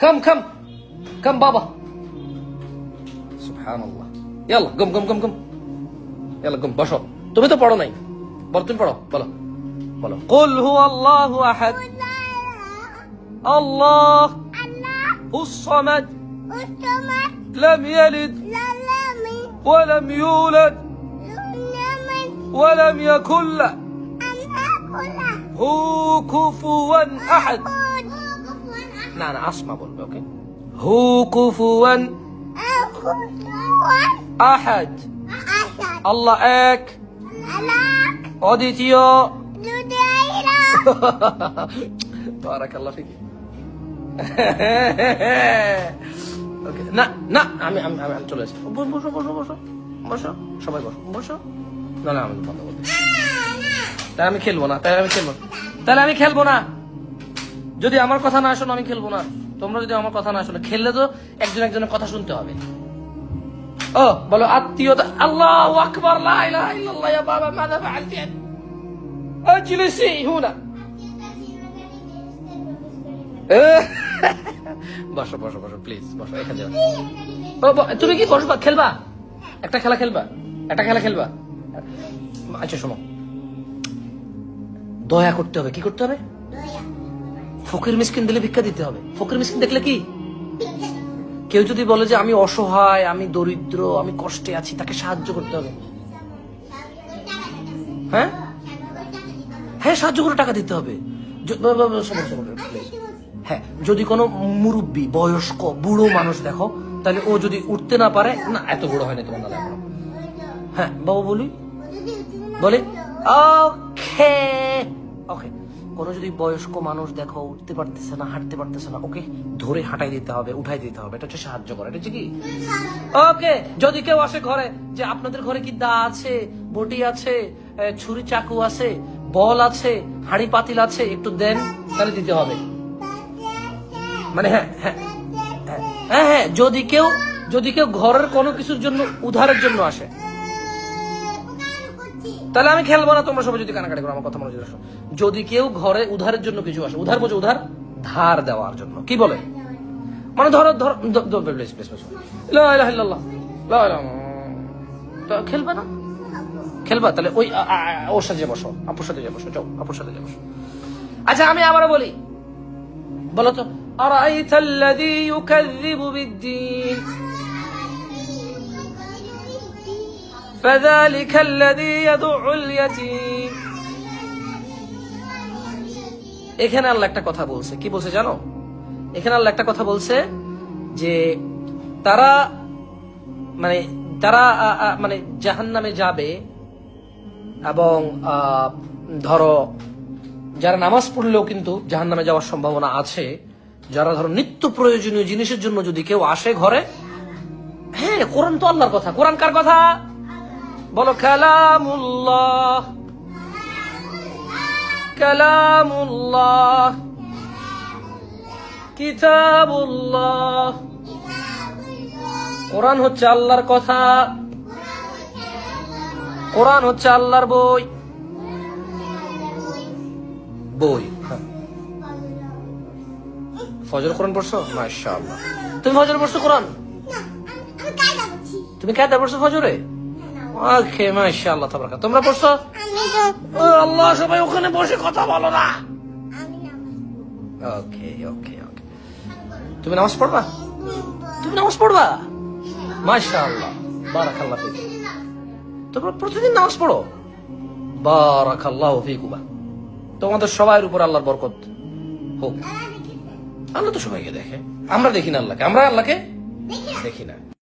come come come বাবা সুবহানাল্লাহ ইয়াল্লা গম গম গম গম ইয়াল্লা গম বসো তুমি তো পড়ো নাই বলো তুমি পড়ো বলো বলো কুল হুয়াল্লাহু আহাদ আল্লাহ হুস সামাদ লাম ইয়ালিদ ওয়া লাম ইউলাদ ওয়া লাম ইয়াকুল লাহু কুফুওয়ান আহাদ না না আসমা বলবে ওকে হু কুফুওয়ান আহাদ আল্লাহ এক অদ্বিতীয় বারাকাল্লাহ ফিক ওকে না না আমি আমি আমি চলে আসি বসো বসো বসো বসো সবাই বসো বসো না না আমি বন্ধ করবো তাই আমি খেলবো না তাহলে আমি খেলবো না যদি আমার কথা না শোনো আমি খেলবো না তোমরা যদি আমার কথা না শোনো খেললে তো একজন একজনের কথা শুনতে হবে ও বলো আত্মীয়তা আল্লাহু আকবার লা ইলাহা ইল্লাল্লাহ ইয়া বাবা মাযা ফাআলতি আজলিসি হুনা বসো বসো বসো প্লিজ বসো এখানে তুমি কি বসবা খেলবা একটা খেলা খেলবা আচ্ছা শোনো দয়া করতে হবে কি করতে হবে ফকির মিসকিন দিলে ভিক্ষা দিতে হবে ফকির মিসকিন দেখলে কি কেউ যদি বলে যে আমি অসহায় আমি দরিদ্র আমি কষ্টে আছি তাকে সাহায্য করতে হবে হ্যাঁ হ্যাঁ সাহায্য করে টাকা দিতে হবে হ্যাঁ যদি কোনো মুরব্বী বয়স্ক বুড়ো মানুষ দেখো তাহলে ও যদি উঠতে না পারে না এত বুড়ো হয়নি তোমার দাদা হ্যাঁ বাবু বলি ওকে ওকে কোনো যদি বয়স্ক মানুষ দেখো উঠতে পারতেছে না হাঁটতে পারতেছে না ওকে ধরে হাঁটাই দিতে হবে উঠাই দিতে হবে এটা হচ্ছে সাহায্য করা এটা হচ্ছে কি ওকে যদি কেউ আসে ঘরে যে আপনাদের ঘরে কি দা আছে বটি আছে ছুরি চাকু আছে বল আছে হাঁড়ি পাতিল আছে একটু দেন তাহলে দিতে হবে মানে হ্যাঁ হ্যাঁ হ্যাঁ হ্যাঁ যদি কেউ ঘরের কোনো কিছুর জন্য উধারের জন্য আসে তাহলে আমি খেলবো না তোমরা সবাই যদি কানাকাটি করো আমার কথা মনে রাখো যদি কেউ ঘরে উধারের জন্য কিছু আসে উধার বোঝো উধার ধার দেওয়ার জন্য কি বলে মানে ধরো খেলবা না খেলবা তাহলে ওই ওর সাথে বসো আপুর সাথে বসো যাও আপুর সাথে বসো আচ্ছা আমি আবারও বলি বলো তো আরাইতাল্লাযী ইউকাযযিবু বিদ্দীন فذلك الذي يدعو اليتيم এখানে আল্লাহ একটা কথা বলছে কি বলছে জানো এখানে আল্লাহ একটা কথা বলছে যে তারা মানে জাহান্নামে যাবে এবং ধরো যারা নামাজ পড়লেও কিন্তু জাহান্নামে যাওয়ার সম্ভাবনা আছে যারা ধরো নিত্য প্রয়োজনীয় জিনিসের জন্য যদি কেউ আসে ঘরে হ্যাঁ কোরআন তো আল্লাহর কথা কোরআন কার কথা বলো কালামুল্লাহ কালামুল্লাহ কিতাবুল্লাহ কোরআন হচ্ছে আল্লাহর কথা কোরআন হচ্ছে আল্লাহর বই ফজর কোরআন পড়ছো মাশাআল্লাহ তুমি ফজর পড়ছো কোরআন তুমি কায়দা পড়ছো ফজরে ওকে মাশাআল্লাহ তাবারাকাল্লাহ তোমরা পড়ছো আল্লাহ সবাই ওখানে বসে কথা বলো না ওকে ওকে ওকে তুমি নামাজ পড়বা মাশাআল্লাহ বারাকাল্লাহ ফিক তোমরা প্রতিদিন নামাজ পড়ো বারাকাল্লাহু ফিকুমা তোমাদের সবার উপর আল্লাহর বরকত হোক আল্লাহ তো সবাইকে দেখে আমরা দেখি না আল্লাহকে দেখি না